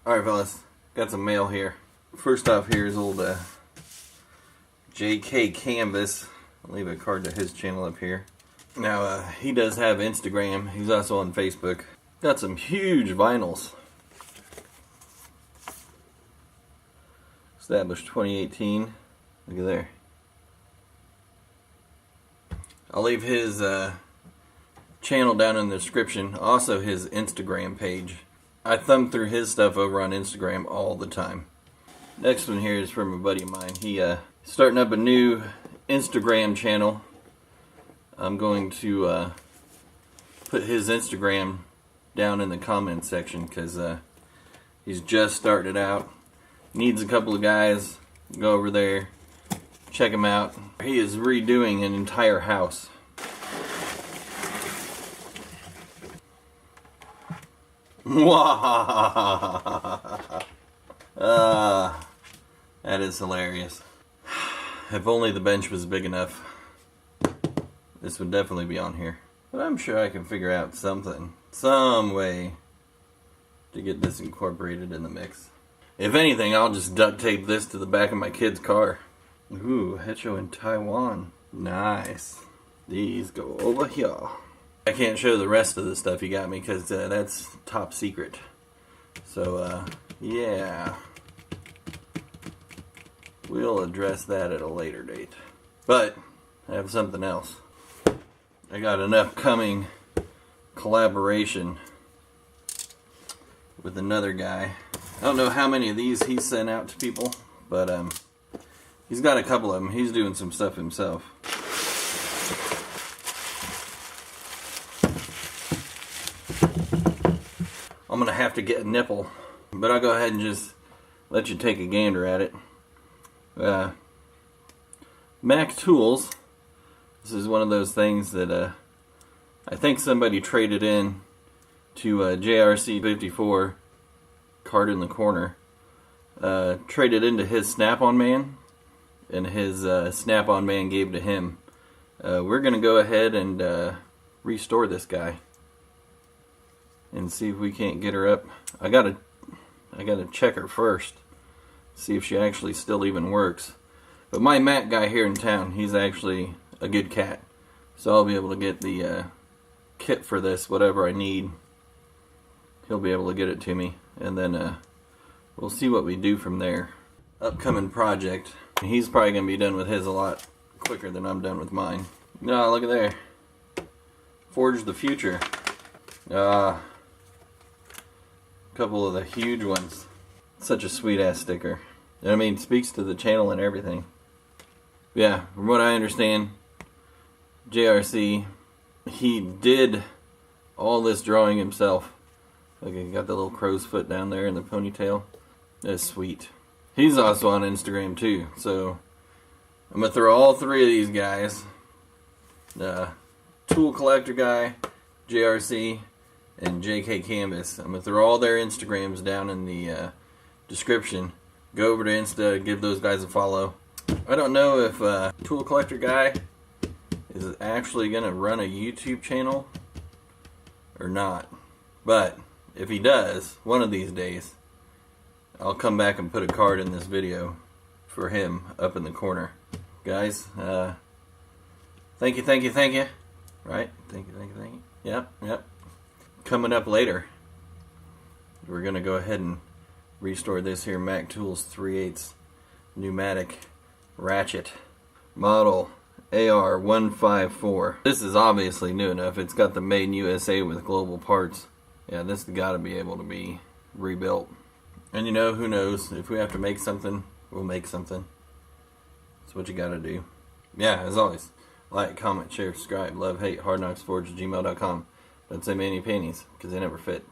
Alright fellas, got some mail here. First off here is old JK Canvas. I'll leave a card to his channel up here. Now he does have Instagram. He's also on Facebook. Got some huge vinyls. Established 2018. Look at there. I'll leave his channel down in the description. Also his Instagram page. I thumb through his stuff over on Instagram all the time. Next one here is from a buddy of mine. He starting up a new Instagram channel. I'm going to put his Instagram down in the comments section because he's just starting it out. Needs a couple of guys. Go over there, check him out. He is redoing an entire house. That is hilarious. If only the bench was big enough, this would definitely be on here. But I'm sure I can figure out something, some way to get this incorporated in the mix. If anything, I'll just duct tape this to the back of my kid's car. Ooh, Hecho in Taiwan. Nice. These go over here. I can't show the rest of the stuff he got me because that's top secret. So, yeah. We'll address that at a later date. But, I have something else. I got an upcoming collaboration with another guy. I don't know how many of these he sent out to people, but he's got a couple of them. He's doing some stuff himself. I'm gonna have to get a nipple, but I'll go ahead and just let you take a gander at it. Mac Tools. This is one of those things that I think somebody traded in to JRC 54 card in the corner. Traded into his Snap-on man, and his Snap-on man gave to him. We're gonna go ahead and restore this guy and see if we can't get her up. I gotta check her first, see if she actually still even works. But my Mac guy here in town, he's actually a good cat, so I'll be able to get the kit for this, whatever I need. He'll be able to get it to me, and then we'll see what we do from there. Upcoming project. He's probably gonna be done with his a lot quicker than I'm done with mine. No, look at there. Forge the Future. Couple of the huge ones. Such a sweet ass sticker. And I mean, speaks to the channel and everything. Yeah, from what I understand, JRC, he did all this drawing himself. Like, he got the little crow's foot down there in the ponytail. That's sweet. He's also on Instagram too, so I'm gonna throw all three of these guys, Tool Collector Guy, JRC, and JK Canvas. I'm gonna throw all their Instagrams down in the description. Go over to Insta, give those guys a follow. I don't know if Tool Collector Guy is actually gonna run a YouTube channel or not, but if he does, one of these days, I'll come back and put a card in this video for him up in the corner. Guys, thank you. Right? Thank you. Yep. Coming up later, we're going to go ahead and restore this here Mac Tools 3/8 pneumatic ratchet. Model AR154. This is obviously new enough. It's got the Made in USA with global parts. Yeah, this has got to be able to be rebuilt. And you know, who knows? If we have to make something, we'll make something. That's what you got to do. Yeah, as always, like, comment, share, subscribe, love, hate, hardknocksforge@gmail.com. Don't send me any pennies, because they never fit.